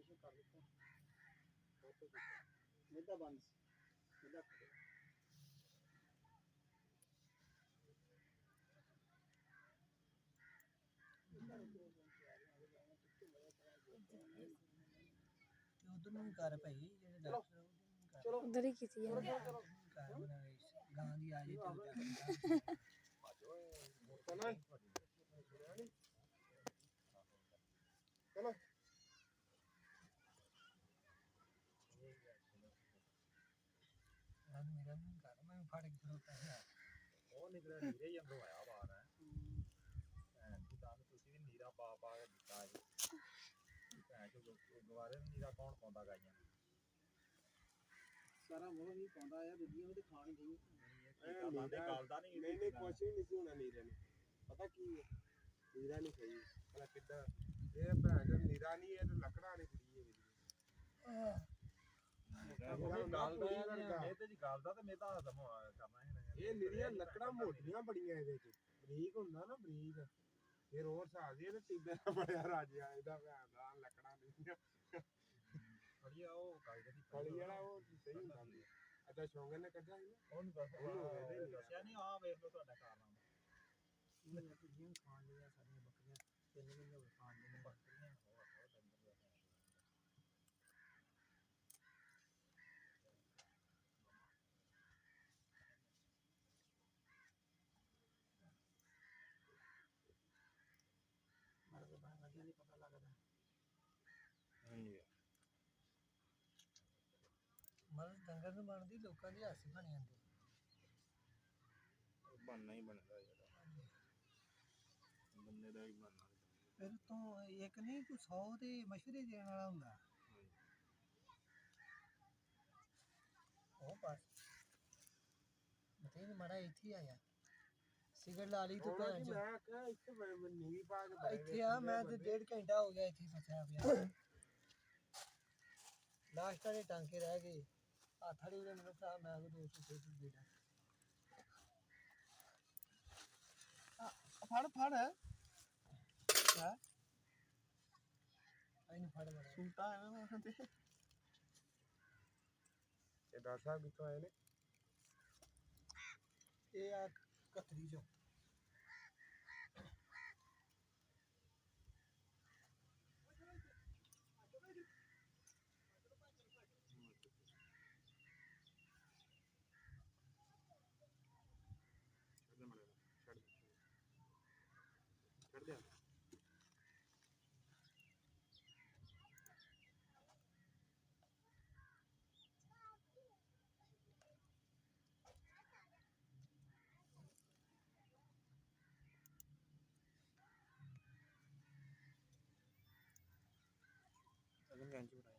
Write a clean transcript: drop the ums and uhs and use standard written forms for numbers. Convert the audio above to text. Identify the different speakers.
Speaker 1: operation ਕਰ ਦਿੱਤਾ ਮੇਦਾ ਬੰਦ ਮੇਦਾ ਉਧਰ ਨੂੰ ਕਰ ਭਾਈ ਜਿਹੜੇ ਡਾਕਟਰ ਚਲੋ
Speaker 2: ਉਧਰ ਹੀ ਕੀਤੀ ਹੈ
Speaker 1: ਗਾਂ ਦੀ ਆ ਜੇ ਚਲੋ ਮੇਰਾ ਨੂੰ ਕਰ ਮੈਂ ਫੜ ਕੇ ਖੜੋਤਾ ਹੈ ਉਹ ਨਿਕਲਿਆ ਨੀਰੇ ਹੀ ਅੰਦਰੋਂ ਆਇਆ ਬਾਹਰ ਹੈ ਭੈਣ ਦੀ ਤਾਂ ਤੁਸੀਂ ਵੀ ਨੀਰਾ ਪਾ ਪਾ ਕੇ ਦਿੱਤਾ ਜੀ ਭੈਣ ਚੋ ਗਵਾਰੇ ਨੀਰਾ ਕੌਣ ਪਾਉਂਦਾ ਗਾਈਆਂ ਸਾਰਾ ਮੋਹ ਵੀ ਪਾਉਂਦਾ ਆ ਦੂਜੀਆਂ ਵੀ ਤੇ ਖਾਣ ਗਈ ਗਲਦਾ ਨਹੀਂ ਨਹੀਂ ਕੁਛ ਵੀ ਨਹੀਂ ਸੀ ਹੋਣਾ ਨੀਰੇ ਨੂੰ ਪਤਾ ਕੀ ਹੈ ਨੀਰਾ ਨਹੀਂ ਸਹੀ ਭਲਾ ਕਿੱਦਾਂ ਇਹ ਭੈਣ ਚੋ ਨੀਰਾ ਨਹੀਂ ਇਹ ਤੇ ਲੱਕੜਾਂ ਵਾਲੀ ਕੁੜੀ ਹੈ ਇਹ ਨਿਰੀਆਂ ਲੱਕੜਾਂ ਮੋਟੀਆਂ ਬੜੀਆਂ ਇਹਦੇ ਚ ਬਰੀਕ ਹੁੰਦਾ ਨਾ ਬਰੀਕ ਫਿਰ ਹੋਰ ਹਿਸਾਬ ਦੀ ਇਹਦੇ ਟਿੱਬੇ ਦਾ ਬੜਿਆ ਰਾਜਿਆ ਇਹਦਾ ਭੈਣ ਦਾ ਲੱਕੜਾਂ ਨਹੀਂ ਫੜੀ ਉਹ ਫੜੀ ਵਾਲਾ ਉਹ ਸਹੀ ਹੁੰਦਾ ਨਹੀਂ ਅੱਛਾ ਸ਼ੌਂਗਰ ਨੇ ਕੱਢਿਆ ਸੀ ਨਾ ਉਹਨੂੰ ਦੱਸਿਆ ਨਹੀਂ ਆਹ ਵੇਖ ਲਓ ਤੁਹਾਡਾ ਕਾਰਨਾਮਾ ਇਹ ਕੁੜੀਆਂ ਖਾਣ ਲੀਆਂ ਸਾਡੀਆਂ ਬੱਕਰੀਆਂ 3 ਮਹੀਨੇ ਹੋ ਖਾਣ ਲੀਆਂ ਬੱਕਰੀਆਂ ਨਹੀਂ ਪਤਾ ਲੱਗਦਾ ਹਾਂਜੀ ਮਰ ਡੰਗਰ ਨੂੰ ਬਣਦੀ ਲੋਕਾਂ ਦੀ ਹਾਸੀ ਬਣ ਜਾਂਦੀ ਬਣਨਾ ਹੀ ਬਣਦਾ ਜਿਹੜਾ ਬੰਦੇ ਦਾ ਹੀ ਬਣਨਾ ਫਿਰ ਤੋਂ ਇੱਕ ਨਹੀਂ ਤੂੰ 100 ਤੇ ਮਸ਼ਵਰੇ ਦੇਣ ਵਾਲਾ ਹੁੰਦਾ ਉਹ ਬਸ ਮਤੇ ਮਾੜਾ ਇੱਥੇ ਆਇਆ ਸਿਗਰਟ ਲਾ ਲਈ ਤੂੰ ਭੈਣ ਚੋ ਮੈਂ ਕਿਹਾ ਇੱਥੇ ਨੀਵੀਂ ਪਾ ਕੇ ਇੱਥੇ ਆ ਮੈਂ ਤੇ 1.5 ਘੰਟਾ ਹੋ ਗਿਆ ਇੱਥੇ ਫਸਿਆ ਪਿਆ ਲਾਸਟ ਵਾਲੇ ਟਾਂਕੇ ਰਹਿ ਗਏ ਹੱਥ ਵਾਲੀ ਨੇ ਮੈਨੂੰ ਕਿਹਾ ਮੈਂ 200 ਦੇਣਾ ਫੜ ਕਿਆ ਆਈ ਨਹੀਂ ਫੜ ਬੜਾ ਸੁਣਤਾ ਹੈ ਨਾ ਤੇ ਇਹ ਡਾਕਟਰ ਸਾਹਿਬ ਕਿੱਥੋਂ ਆਏ ਨੇ ਇਹ ਆ ਕਤਰੀ ਚੋਂ ਛੱਡ ਦੇ ਅਗਨ ਗੰਜ